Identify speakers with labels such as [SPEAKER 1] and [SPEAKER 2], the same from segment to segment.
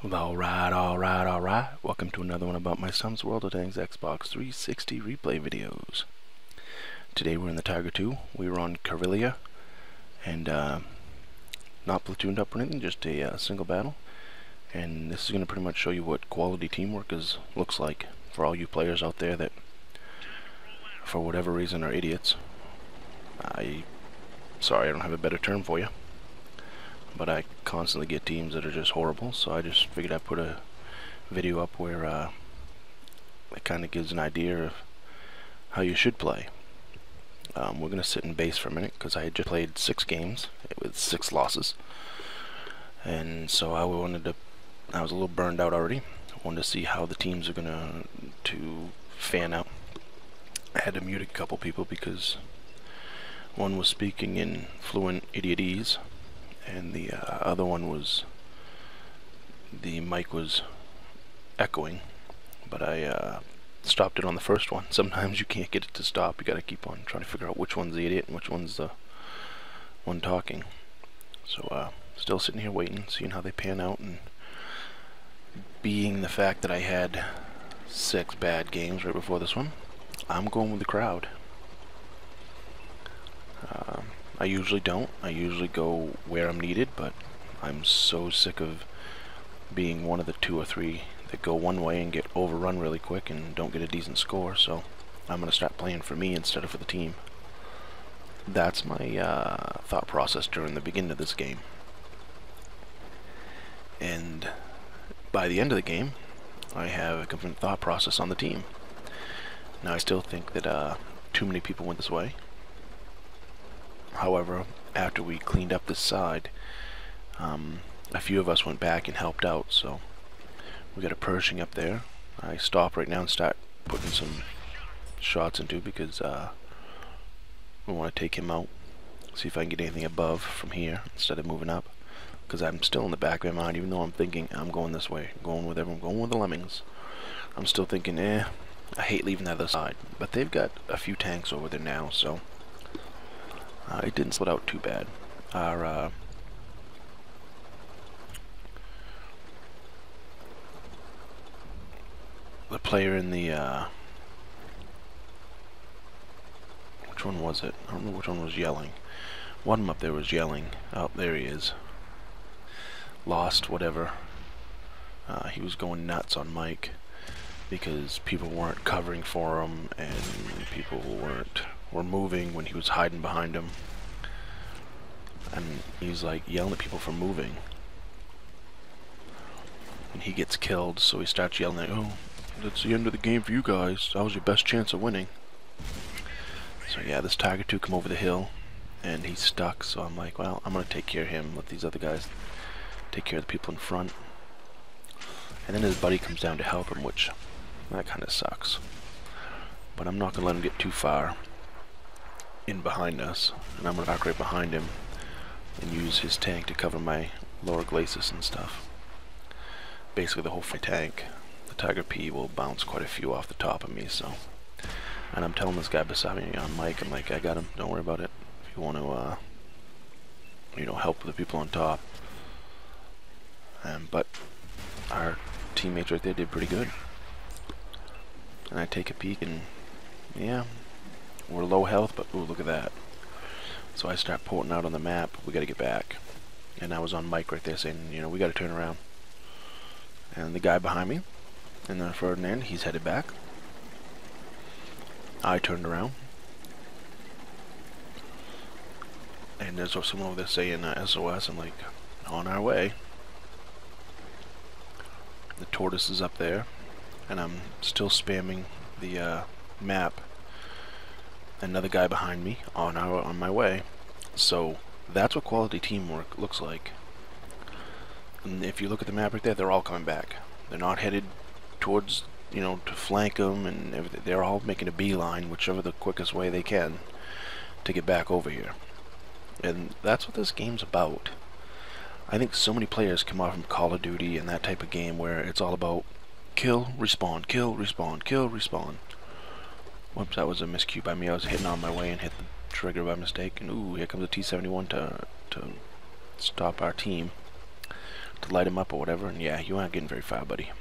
[SPEAKER 1] Well, alright. Welcome to another one about my son's WoT Xbox 360 replay videos. Today we're in the Tiger 2. We were on Karelia, and not platooned up or anything, just a single battle. And this is going to pretty much show you what quality teamwork looks like for all you players out there that, for whatever reason, are idiots. Sorry, I don't have a better term for you. But I constantly get teams that are just horrible, so I just figured I'd put a video up where it kind of gives an idea of how you should play. We're going to sit in base for a minute because I had just played 6 games with 6 losses, and so I was a little burned out already. I wanted to see how the teams are going to fan out. I had to mute a couple people because one was speaking in fluent idiotese, and the other one the mic was echoing, but I stopped it on the first one. Sometimes you can't get it to stop. You gotta keep on trying to figure out which one's the idiot and which one's the one talking. So still sitting here waiting, seeing how they pan out, and being the fact that I had 6 bad games right before this one, I'm going with the crowd. I usually don't. I usually go where I'm needed, but I'm so sick of being one of the 2 or 3 that go one way and get overrun really quick and don't get a decent score, so I'm going to start playing for me instead of for the team. That's my thought process during the beginning of this game. And by the end of the game, I have a different thought process on the team. Now, I still think that too many people went this way. However, after we cleaned up this side, a few of us went back and helped out, so we got a Pershing up there. I stop right now and start putting some shots into because we want to take him out, see if I can get anything above from here instead of moving up, because I'm still in the back of my mind, even though I'm thinking I'm going this way, going with everyone, going with the lemmings. I'm still thinking, I hate leaving the other side, but they've got a few tanks over there now, so it didn't split out too bad. Our the player in the which one was it? I don't know which one was yelling. One of them up there was yelling. Oh, there he is. Lost, whatever. He was going nuts on Mike because people weren't covering for him and people were moving when he was hiding behind him, and he's like yelling at people for moving, and he gets killed, so he starts yelling like, oh, that's the end of the game for you guys, that was your best chance of winning. So yeah, this Tiger 2 come over the hill and he's stuck, so I'm like, well, I'm gonna take care of him, let these other guys take care of the people in front. And then his buddy comes down to help him, which that kind of sucks, but I'm not gonna let him get too far in behind us, and I'm going to back right behind him and use his tank to cover my lower glacis and stuff. Basically the whole tank. The Tiger P will bounce quite a few off the top of me, so. And I'm telling this guy beside me on mic, I'm like, I got him, don't worry about it. If you want to, help the people on top. But our teammates right there did pretty good. And I take a peek and, yeah, we're low health, but ooh, look at that. So I start pointing out on the map, we gotta get back. And I was on mic right there saying, we gotta turn around. And the guy behind me, and then Ferdinand, he's headed back. I turned around. And there's someone over there saying SOS, I'm like, on our way. The tortoise is up there, and I'm still spamming the map. Another guy behind me on my way. So that's what quality teamwork looks like. And if you look at the map right there, they're all coming back. They're not headed towards, to flank them and everything. They're all making a beeline, whichever the quickest way they can to get back over here. And that's what this game's about. I think so many players come off from Call of Duty and that type of game where it's all about kill, respawn, kill, respawn, kill, respawn. Whoops, that was a miscue by me. I was hitting on my way and hit the trigger by mistake. And ooh, here comes a T-71 to stop our team. to light him up or whatever, and yeah, you aren't getting very far, buddy.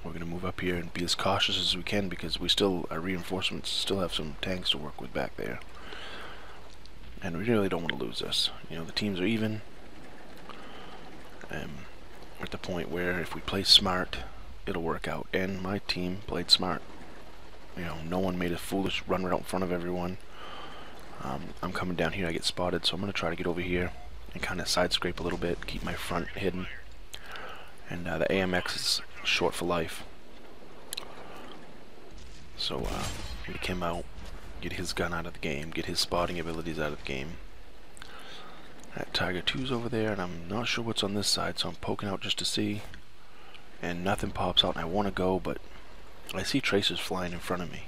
[SPEAKER 1] We're gonna move up here and be as cautious as we can because we still, our reinforcements still have some tanks to work with back there. And we really don't want to lose this. You know, the teams are even. We're at the point where if we play smart, it'll work out. And my team played smart. You know, no one made a foolish run right out in front of everyone. I'm coming down here, I get spotted, so I'm going to try to get over here and kind of side scrape a little bit, keep my front hidden. And the AMX is short for life. So get him out, get his gun out of the game, get his spotting abilities out of the game. That Tiger 2's over there, and I'm not sure what's on this side, so I'm poking out just to see. And nothing pops out, and I want to go, but I see tracers flying in front of me.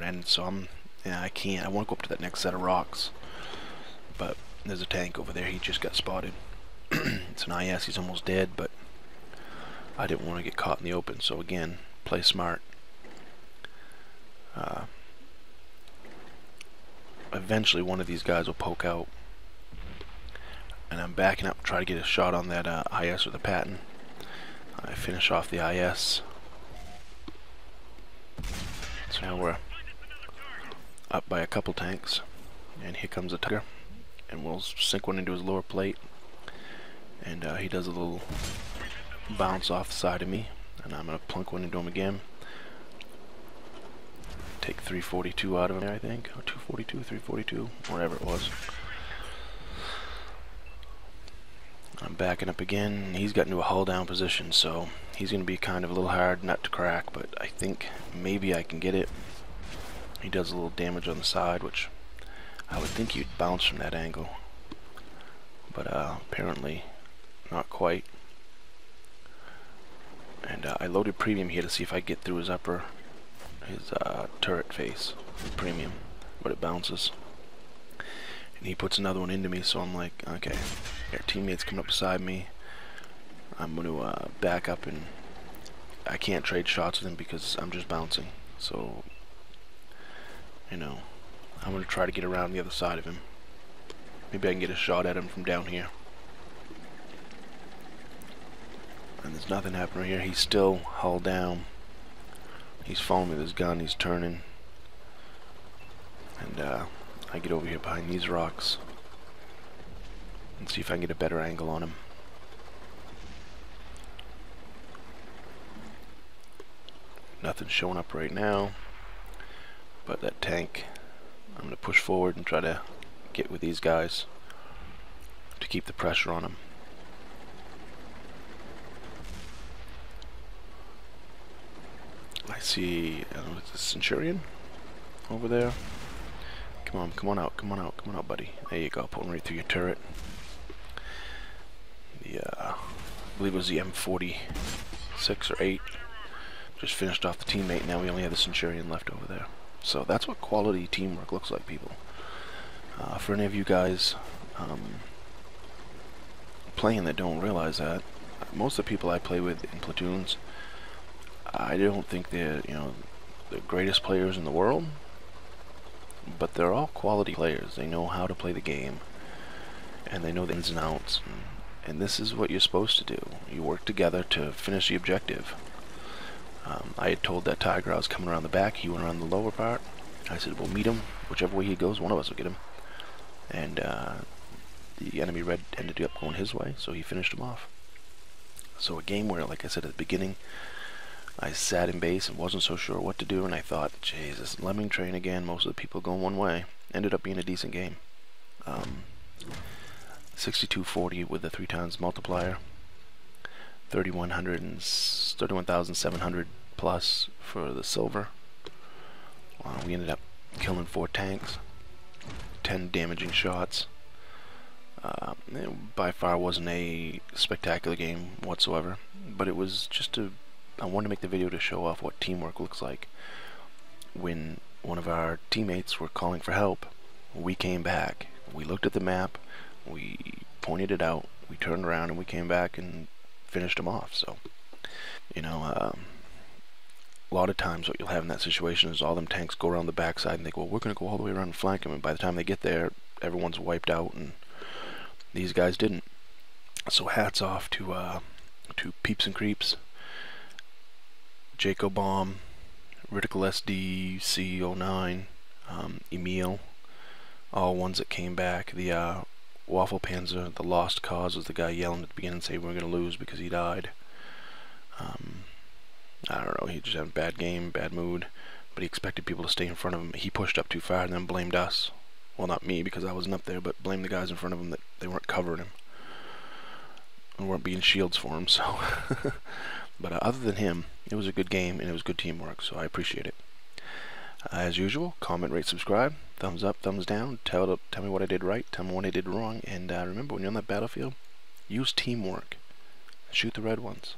[SPEAKER 1] And so I can't. I want to go up to that next set of rocks. But there's a tank over there, he just got spotted. It's an IS, he's almost dead, but I didn't want to get caught in the open, so again, play smart. Eventually one of these guys will poke out, and I'm backing up, try to get a shot on that IS or the Patton. I finish off the IS. So now we're up by a couple tanks, and here comes a Tiger, and we'll sink one into his lower plate, and he does a little bounce off the side of me, and I'm going to plunk one into him again. Take 342 out of him there, I think. Oh, 242, 342, whatever it was. I'm backing up again. He's got into a hull down position, so he's going to be kind of a little hard nut to crack, but I think maybe I can get it. He does a little damage on the side, which I would think he'd bounce from that angle, but apparently not quite. And I loaded premium here to see if I get through his turret face with premium, but it bounces. And he puts another one into me, so I'm like, okay, our teammates coming up beside me. I'm going to back up, and I can't trade shots with him because I'm just bouncing. So, you know, I'm going to try to get around the other side of him. Maybe I can get a shot at him from down here. And there's nothing happening here. He's still hull down. He's following me with his gun. He's turning. And I get over here behind these rocks and see if I can get a better angle on him. Nothing's showing up right now. But that tank, I'm going to push forward and try to get with these guys to keep the pressure on them. I see a Centurion over there. Come on out, buddy. There you go, pulling right through your turret. I believe it was the M46 or 8. Just finished off the teammate, now we only have the Centurion left over there. So that's what quality teamwork looks like, people. For any of you guys playing that don't realize that, most of the people I play with in platoons, I don't think they're, the greatest players in the world, but they're all quality players. They know how to play the game, and they know the ins and outs, and this is what you're supposed to do. You work together to finish the objective. I had told that Tiger I was coming around the back. He went around the lower part. I said, we'll meet him. Whichever way he goes, one of us will get him. And the enemy red ended up going his way, so he finished him off. So a game where, like I said at the beginning, I sat in base and wasn't so sure what to do, and I thought, Jesus, lemming train again, most of the people going one way. Ended up being a decent game. 6240 with the 3 times multiplier. 31,700 plus for the silver. We ended up killing 4 tanks, 10 damaging shots. It by far wasn't a spectacular game whatsoever, but it was just I wanted to make the video to show off what teamwork looks like. When one of our teammates were calling for help, we came back. We looked at the map, we pointed it out, we turned around, and we came back and finished them off. So, a lot of times what you'll have in that situation is all them tanks go around the backside and they go, well, we're going to go all the way around and flank them, and by the time they get there, everyone's wiped out, and these guys didn't. So hats off to Peeps and Creeps, Jacob Bomb, Ritical SDC09, Emil, all ones that came back. The Waffle Panzer, the Lost Cause, was the guy yelling at the beginning saying we were going to lose because he died. I don't know, he just had a bad game, bad mood, but he expected people to stay in front of him. He pushed up too far and then blamed us. Well, not me, because I wasn't up there, but blamed the guys in front of him that they weren't covering him and weren't being shields for him. So but other than him, it was a good game and it was good teamwork, so I appreciate it. As usual, comment, rate, subscribe, thumbs up, thumbs down, tell me what I did right, tell me what I did wrong, and remember, when you're on that battlefield, use teamwork. Shoot the red ones.